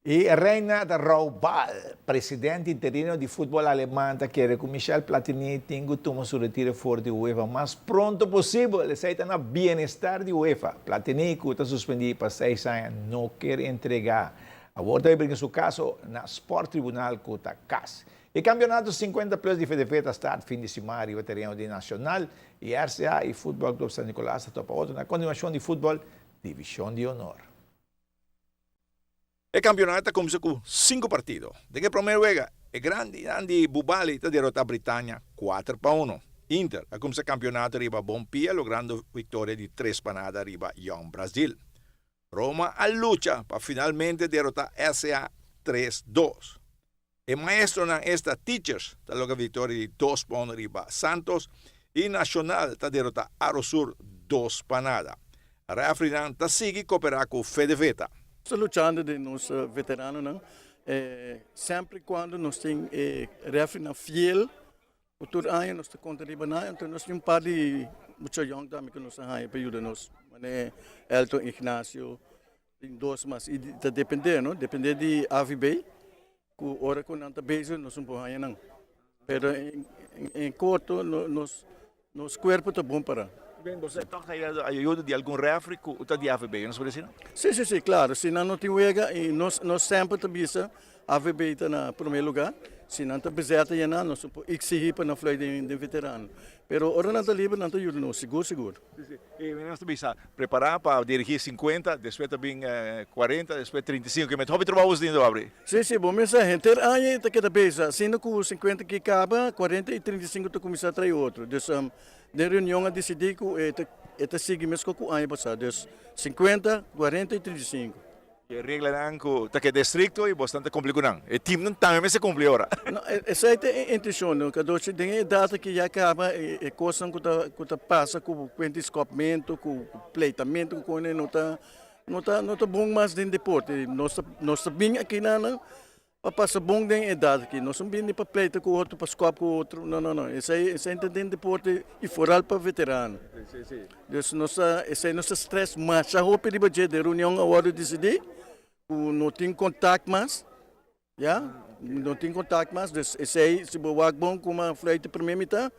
E Reinhard Raubal, presidente interino di football alemán, chiede che Michel Platini tenga tomo su retiro fuori di UEFA más pronto possibile. Se está na bienestar di UEFA. Platini, que está suspendido para 6 anos, não quer entregar. Agora vai brincar seu caso na Sport Tribunal com a CAS. E campeonato 50 plus di Fedefeta start fim de semana e veterano di Nacional e RCA e Futebol Clube San Nicolás topa outro na continuação de futebol Divisão de Honor. El campeonato comienza con 5 partidos. De que primer juega es grande, Andy Bubali está derrota a Britannia 4-1. Inter ha comienza el campeonato arriba a Bonpia, logrando victoria de 3-0 arriba Young Brasil. Roma a lucha para finalmente derrotar RCA 3-2. El maestro en esta Teachers está logrando victoria de 2-1 arriba Santos y Nacional está derrota Arosur 2-0. Real está sigue cooperar con Fedefeta. Estamos lutando de nos veteranos, não? Sempre quando nós temos refri fiel, o todo ano nós estamos contribuindo, então nós temos par de muitos jovens também que nos ajudam para ajudar nos, Elton Ignacio, dois mas está depender, não? Depender de AVB, que hora que não está bem, nós não podemos não. Pero em curto, nos corpo está bom para. Bem, você está recebendo ajuda de algum refri que está de AVB, não se pode dizer? Sim, claro. Se não tem wega, e nós sempre estamos a AVB está no primeiro lugar. Se não está bezerta, nós exigimos para não falar de veterano. Mas a hora não está livre, não está ajuda, seguro. E nós também está preparado para dirigir 50, depois também 40, depois 35. Que me toca trabalhar os dias, abre? Sim, bom mensagem. Então, aí está que está sendo com 50 que acaba, 40 e 35 está começando a trazer outro. Então, na reunião a decidir que está seguindo mesmo com o ano passado. Então, 50, 40 e 35. E a regra é que é distrito e bastante complicado. O time não também se cumpre agora. Essa é a intenção, não? Cada um tem a data que já acaba, a coisa que passa com o escopamento, com o pleitamento, com não está bom mais dentro do deporte. Nós estamos bem aqui, não? Para passar bom dentro da idade aqui. Nós estamos bem para pleita com o outro, para escopo com o outro. Não. Isso é dentro do deporte e foral para veterano. Então, esse é nosso stress, mas já vou pedir para a reunião agora decidir. Não tem contato mais, não tem contato mais, esse aí, se eu bom com uma flight primeira metade,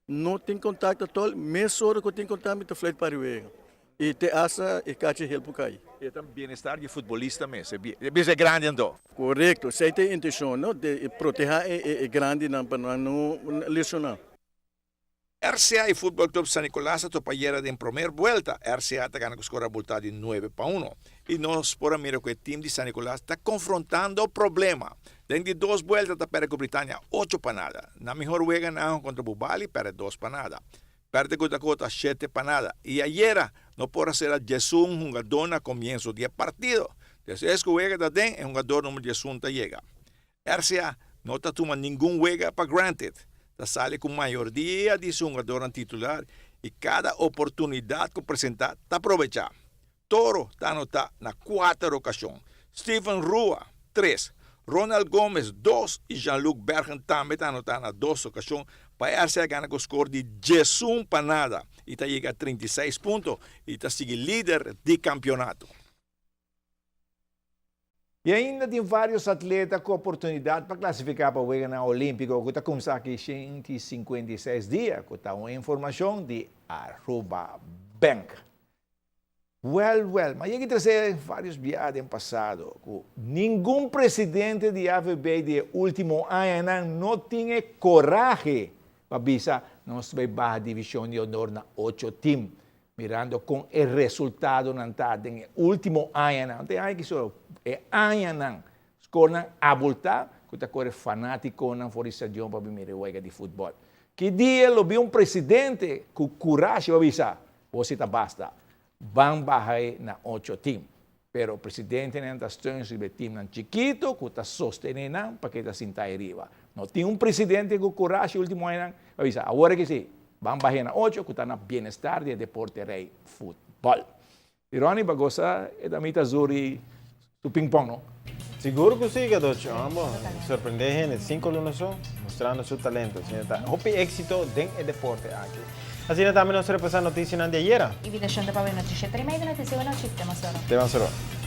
não tem contato todo, mesmo hora que eu tenho contato, eu flight para o erro. E te asa e cate help para aí. E também bem-estar de futebolista mesmo, é grande então. Correto, essa é a intenção, não, de proteger é grande não para não lesionar. RCA e Futebol Clube San Nicolás toparam em primeira volta. RCA está ganhando com o resultado de 9-1. E nós, por amor que o time de San Nicolás está confrontando o problema. Dentro de 2 voltas, está perdendo com a Britannia 8-0. Na melhor juega, não contra o Bubali, perde 2-0. Perde com a Cota 7-0. E ayer, não pode ser a Jesus um jogador no começo do partido. Desde que juega também, é um jogador número Jesus que chega. RCA não está tomando nenhum juega para granted. Sale com maioria de jogadores titular e cada oportunidade que apresentar está aproveitar. Toro está anotado na 4 ocasiões, Steven Rua 3, Ronald Gomes 2 e Jean-Luc Bergen também está anotado na 2 ocasiões para RCA ganhar com o score de 11-0 e está chegando a 36 pontos e está seguindo líder do campeonato. E ainda tem vários atletas com oportunidade para classificar para o Jogo Olímpico, que está começando aqui em 156 dias, que está uma informação de @bank. Mas eu que trazer vários viagens no passado, que nenhum presidente de AVB de último ano não tinha coragem para avisar nós vai barra divisão de honor na 8 times, mirando com o resultado na no último ano. Não tem aí que só é ano scorna abultar, que está corre fanático na forização para primeira joga de futebol. Que dia lo vi um presidente com coragem para avisar, você está basta, vão barrar na 8 times. Pero o presidente não está sobre time chiquito, que está sostenendo para que está sinta arriba. Não tem um presidente com coragem último ano para avisar, agora que sim, vão barrar na 8, que está na bem-estar de deporte rei futebol. Ironi, bagosa, é da mita zuri do ping-pong, não? Seguro que sim, Gadocho. Vamos surpreender a gente. 5 alunos são, mostrando seu talento. Hope éxito dentro do deporte aqui. Assim também nós repasamos notícias de ayer. I video show da Paolo Notizie 3 notizie 1 chip, Temasoro.